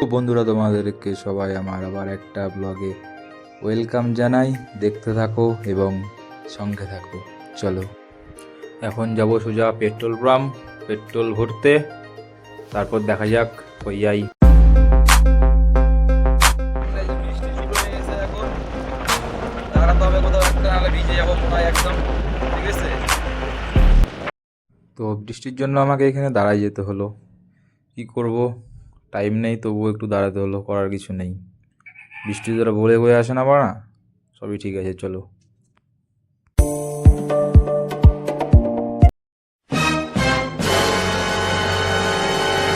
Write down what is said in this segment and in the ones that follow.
তো বন্ধুরা, তোমাদেরকে সবাই আমার আবার একটা ব্লগে ওয়েলকাম জানাই। দেখতে থাকো এবং সঙ্গে থাকো। চলো, এখন যাব সোজা পেট্রোল পাম্প পেট্রোল ভরতে, তারপর দেখা যাক কই যাই। তো বৃষ্টির জন্য আমাকে এখানে দাঁড়াই যেতে হলো, কি করব, টাইম নেই, তবুও একটু দাঁড়াতে হলো, করার কিছু নেই। বৃষ্টি দ্বারা বয়ে বয়ে আসে না বাড়া, সবই ঠিক আছে। চলো,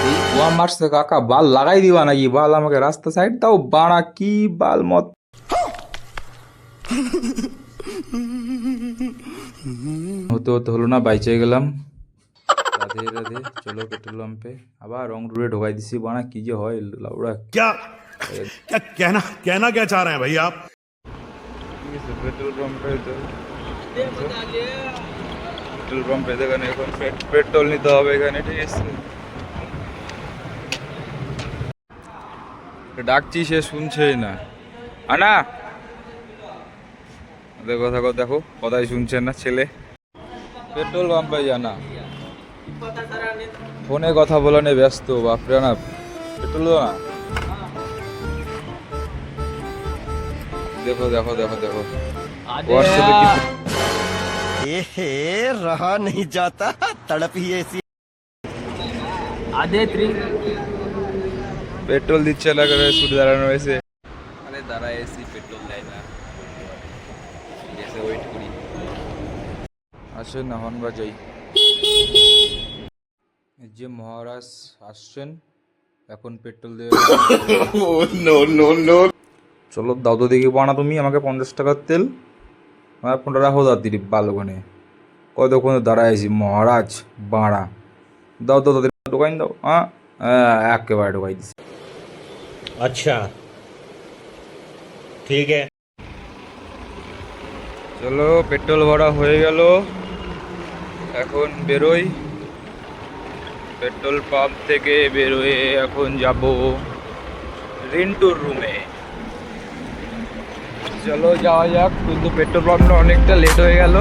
এই কুয়া মারছে কাকা, বাল লাগাই দিবা নাকি? বাল আমাকে রাস্তা সাইড দাও বাড়া, কি বাল মত হতে হতে হলো না, বাইচে গেলাম। রাধে রাধে। চলো পেট্রোল পাম্পে আবার রং রুড়ে ঢোকাই দিছি বাড়া, কি যে হয় লাউড়া। क्या क्या कहना कहना क्या चाह रहे हैं भाई आप? পেট্রোল পাম্পে পেট্রোল পাম্পে দেখেন, এখন পেট্রোল নিতে হবে এখানে, ঠিক আছে। ডাকছি, সে শুনছেই না। আনা কথা দেখো, কথাই শুনছে না ছেলে। পেট্রোল পাম্পে জানা, ফোনে কথা বলানে ব্যস্ত, বাপরে না। পেট্রোল না, দেখো দেখো দেখো দেখো হোয়াটসঅ্যাপে কি रहा नहीं जाता, तड़प ही ऐसी। পেট্রোল দিচ্ছে না করে ছুটে দাঁড়ানো হয়েছে। আরে দাঁড়ায় এসি, পেট্রোল দেয় না, ওয়েট করি। আসেন না, হর্ন বাজাই। যে মহারাজ আসছেন, এখন পেট্রোল দিয়ে চলো দাও তো দেখি বানা, তুমি আমাকে 50 টাকার তেল, আমার ফোনটা রাখো দাদির বাল, ওখানে কতক্ষণ দাঁড়ায় আছি মহারাজ বাড়া। দাও তো তাদের ঢোকাই দাও। হ্যাঁ একেবারে ঢোকাই দিছি। अच्छा ठीक है। চলো, পেট্রোল ভরা হয়ে গেল, এখন বেরোই। পেট্রোল পাম্প থেকে বেরোয় এখন যাব রিন্টুর রুমে। চলো যাওয়া যাক, কিন্তু পেট্রোল পাম্পটা অনেকটা লেট হয়ে গেল।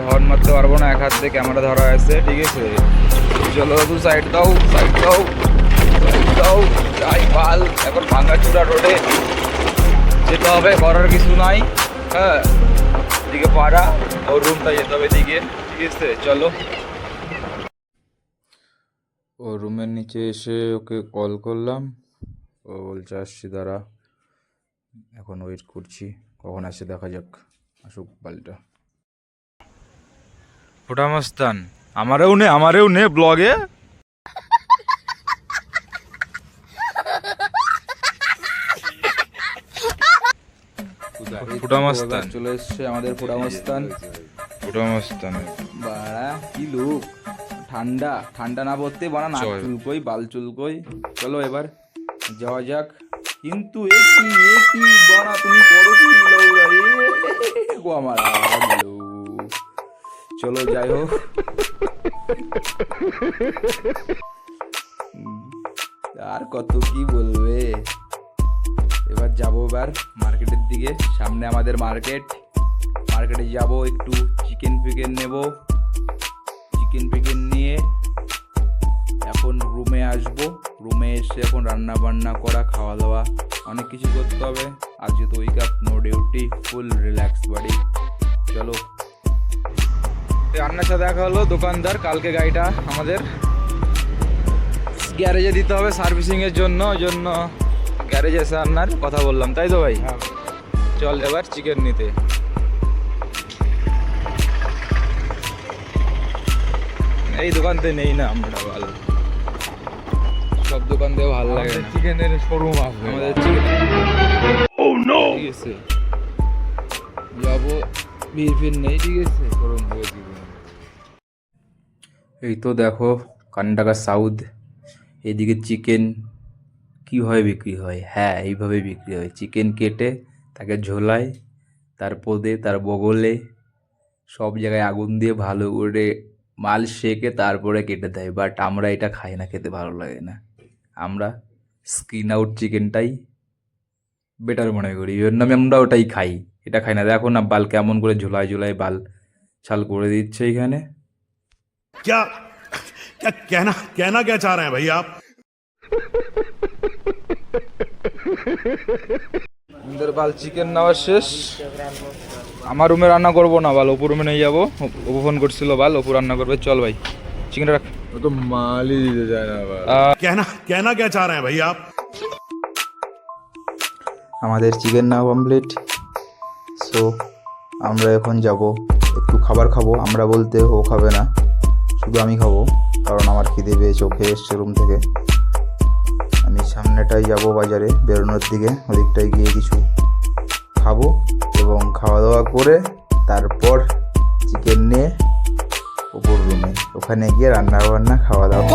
হর্ন মারতে পারবো না, এক হাত দিয়ে ক্যামেরা ধরা আছে, ঠিক আছে। চলো দাদু, সাইড দাও সাইড দাও সাইড দাও। যাই বাল, এখন ভাঙ্গাচুরা রোডে যেতে হবে, করার কিছু নাই। হ্যাঁ, এদিকে পাড়া, ওর রুমটা যেতে হবে এদিকে, ঠিক আছে। চলো, ও রুমের নিচে এসে ওকে কল করলাম, ও বলছে আসছি দাঁড়া। এখন ওয়েট করছি, কখন আসে দেখা যাক, আসুক বালটা। ফোটা মস্তান আমারেও নে ব্লগে। ফুটামস্তান চলে এসছে আমাদের, ফুটামস্তান বাড়া, কি লুক। ঠান্ডা ঠান্ডা না পড়তে বাড়া, নাক চুলকোই বাল চুলকোই। চলো এবার যাওয়া যাক। কিন্তু একই বাড়া, তুমি করো কি লৌড়া গো আমার। চলো যাই হোক, আর কত কি বলবে। এবার যাবো এবার মার্কেটের দিকে, সামনে আমাদের মার্কেটে যাব, একটু চিকেন ফিকেন নেব। চিকেন ফিকেন নিয়ে এখন রুমে আসবো। রুমে এসে এখন রান্না বান্না করা, খাওয়া দাওয়া, অনেক কিছু করতে হবে। আজকে তো উইক, নো ডিউটি, ফুল রিল্যাক্স বাড়ি। চলো, রান্নার সাথে দেখা হলো। দোকানদার কালকে গাড়িটা আমাদের গ্যারেজে দিতে হবে সার্ভিসিংয়ের জন্য, ওই জন্য গ্যারেজে এসে রান্নার কথা বললাম, তাই তো ভাই? চল এবার চিকেন নিতে। এই দোকানতে নেই না আমরা, ভালো সব দোকান দিয়ে ভালো লাগে না। চিকেনের শোরুম আছে আমাদের, চিকেন ঠিক আছে। যাবো বিয়ে ফির নেই, ঠিক আছে, গরম হয়ে দিবে। এই তো দেখো কর্ণাটকা সাউথ, এদিকে চিকেন কীভাবে বিক্রি হয়, হ্যাঁ এইভাবে বিক্রি হয়। চিকেন কেটে তাকে ঝোলায়, তারপরে তার বগলে সব জায়গায় আগুন দিয়ে ভালো করে মাল সেকে তারপরে কেটে দেয়। বাট আমরা এটা খাই না, খেতে ভালো লাগে না। আমরা স্কিন আউট চিকেনটাই বেটার মনে করি, এর নামে আমরা ওটাই খাই, এটা খাই না। দেখো না বাল কেমন করে ঝোলায় ঝোলায় বাল ছাল করে দিচ্ছে এখানে। क्या क्या कहना कहना क्या चाह रहे हैं भैया आप? আমাদের বাল চিকেন নেওয়া শেষ। আমার রুমে রান্না করবো না বাল, ওপর রুমে নিয়ে যাবো। ওপো ফোন করছিল বাল, ওপর রান্না করবে। চল ভাই চিকেনটা রাখ। তো মালই দিতে চায় না আবার। कहना कहना क्या चाह रहे हैं भैया आप? আমাদের চিকেন নেওয়া কমপ্লিট। সো আমরা এখন যাব একটু খাবার খাবো। আমরা বলতে ও খাবে না, শুধু আমি খাবো, কারণ আমার খিদে পেয়েছে। ওকে এসছে রুম থেকে। আমি সামনেটাই যাব বাজারে বেরোনোর দিকে, ওদিকটায় গিয়ে কিছু খাবো এবং খাওয়া দাওয়া করে তারপর চিকেন নিয়ে ওপর রুমে, ওখানে গিয়ে রান্না বান্না খাওয়া দাওয়া।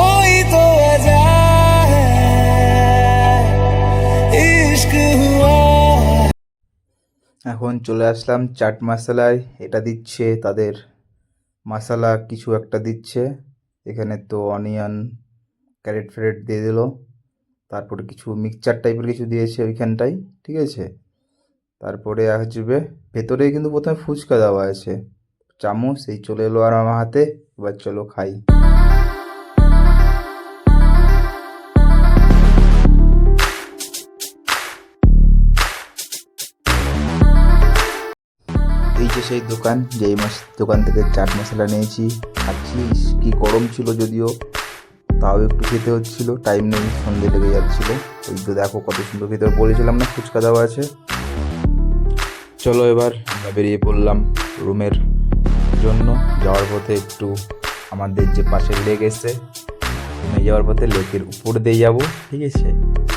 এখন চলে আসলাম চাট মশলায়। এটা দিচ্ছে তাদের মশলা, কিছু একটা দিচ্ছে এখানে। তো অনিয়ন ক্যারেট ফ্যারেট দিয়ে দিল, তারপরে কিছু মিক্সচার টাইপের কিছু দিয়েছে ওইখানটাই, ঠিক আছে। তারপরে আসবে ভেতরে, কিন্তু প্রথমে ফুচকা দেওয়া আছে, চামচ এই চলে এলো আর আমার হাতে। এবার চলো খাই। এই যে সেই দোকান, যেই দোকান থেকে চাট মশলা নিয়েছি, খাচ্ছি। কি গরম ছিল যদিও, তাও একটু খেতে হচ্ছিল, টাইম নেই, সন্ধে লেগে যাচ্ছিল। ওই তো দেখো কত সুন্দর ভিতরে, বলেছিলাম না ফুচকা দেওয়া আছে। চলো এবার আমরা বেরিয়ে পড়লাম রুমের জন্য। যাওয়ার পথে একটু আমাদের যে পাশে লেক এসে, রুমে যাওয়ার পথে লেকের উপর দিয়ে যাবো, ঠিক আছে।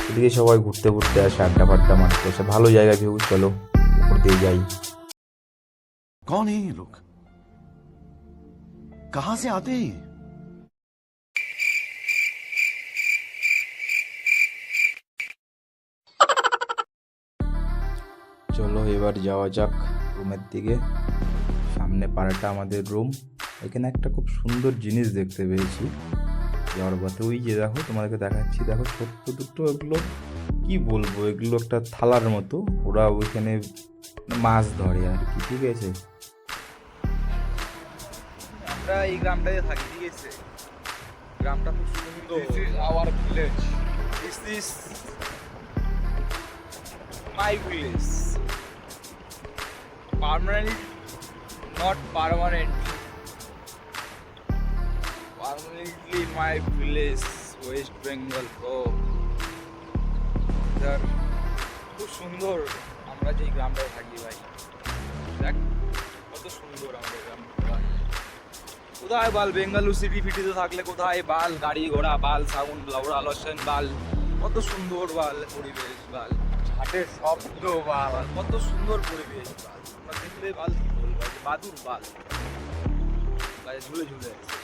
এদিকে সবাই ঘুরতে ঘুরতে আসে, আড্ডা ফাড্ডা মারতে আসে, ভালো জায়গা ভিউ। চলো উপর দিয়ে যাই। कौन है ये लोग? कहां से आते हैं ये? চলো এবার যাওয়া যাক রুমের দিকে। সামনে পাড়াটা আমাদের রুম। এখানে একটা খুব সুন্দর জিনিস দেখতে পেয়েছি যাওয়ার পথে। ওই যে দেখো, তোমাদেরকে দেখাচ্ছি, দেখো ছোট্ট দুটো, এগুলো কি বলবো, এগুলো একটা থালার মতো। ওরা ওইখানে মাছ ধরে আর কি, ঠিক আছে। আমরা এই গ্রামটাতে থাকি, ঠিক আছে। গ্রামটা খুব সুন্দর। This is our village, this is my village. Permanent, not permanent. Permanently my village, West Bengal. Oh, খুব সুন্দর আমরা যে গ্রামটায় থাকি ভাই। দেখ কত সুন্দর আমাদের গ্রামটা। কোথায় বাল বেঙ্গালুরু সিটি ফিটিতে থাকলে কোথায় বাল গাড়ি ঘোড়া বাল সাউন্ড লাউড়া লসেন বাল, কত সুন্দর বাল পরিবেশ বাল, হাটের শব্দ বাল, কত সুন্দর পরিবেশ বাল। আমরা দেখলে বাল কি বলবো, বাদুর বাল গায়ে ঝুলে ঝুলে আছে।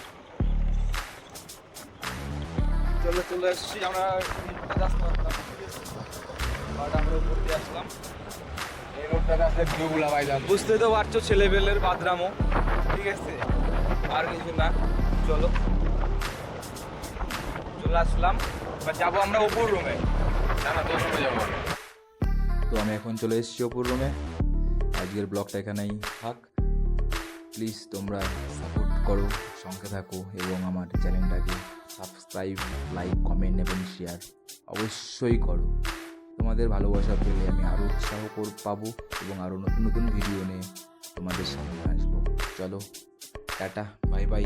চলে চলে এসছি আমরা, আমরা উপর দিয়ে আসলাম। এই রোডটাতে আসলে ভিউগুলা পাইলাম, বুঝতে তো পারছো ছেলেবেলের বাদরামো, ঠিক আছে, আর কিছু না। চলো চলে আসলাম, এবার যাবো আমরা ওপর রুমে। না না, তোর রুমে যাবো। তো আমি এখন চলে এসেছি ওপর রুমে। আজকের ব্লগটা এখানেই থাক। প্লিজ তোমরা সাপোর্ট করো, সঙ্গে থাকো এবং আমার চ্যানেলটাকে সাবস্ক্রাইব, লাইক, কমেন্ট এবং শেয়ার অবশ্যই করো। তোমাদের ভালোবাসা পেলে আমি আরও উৎসাহ পাবো এবং আরও নতুন নতুন ভিডিও নিয়ে তোমাদের সামনে আসবো। চলো টাটা, বাই বাই।